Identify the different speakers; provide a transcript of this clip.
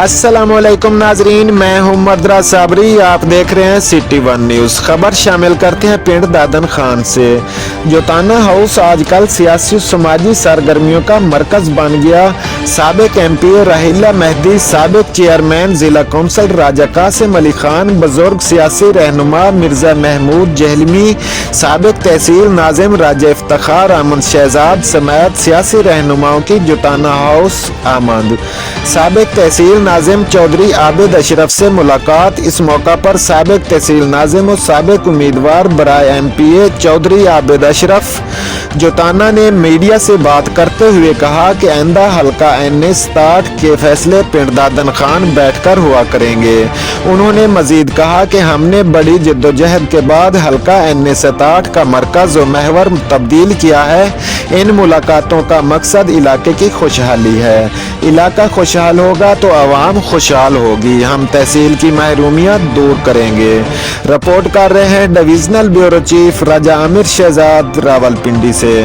Speaker 1: السلام علیکم ناظرین، میں ہوں دراز صابری، آپ دیکھ رہے ہیں سٹی ون نیوز۔ خبر شامل کرتے ہیں پنڈ دادن خان سے۔ جوتانہ ہاؤس آج کل سیاسی سماجی سرگرمیوں کا مرکز بن گیا۔ سابق ایم پی راحیلہ مہدی، سابق چیئرمین ضلع کونسل راجہ قاسم علی خان، بزرگ سیاسی رہنما مرزا محمود جہلمی، سابق تحصیل ناظم راجہ افتخار احمد شہزاد سمیت سیاسی رہنماؤں کی جوتانہ ہاؤس آمد۔ سابق تحصیل ناظم چودھری عابد اشرف سے ملاقات۔ اس موقع پر سابق تحصیل ناظم و سابق امیدوار برائے ایم پی اے چودھری عابد اشرف جوتانہ نے میڈیا سے بات کرتے ہوئے کہا کہ آئندہ حلقہ این 67 کے فیصلے پنڈ دادن خان بیٹھ کر ہوا کریں گے۔ انہوں نے مزید کہا کہ ہم نے بڑی جدوجہد کے بعد حلقہ این 67 کا مرکز و محور تبدیل کیا ہے۔ ان ملاقاتوں کا مقصد علاقے کی خوشحالی ہے۔ علاقہ خوشحال ہوگا تو عوام خوشحال ہوگی۔ ہم تحصیل کی محرومیاں دور کریں گے۔ رپورٹ کر رہے ہیں ڈویژنل بیورو چیف راجہ عامر شہزاد راولپنڈی سے۔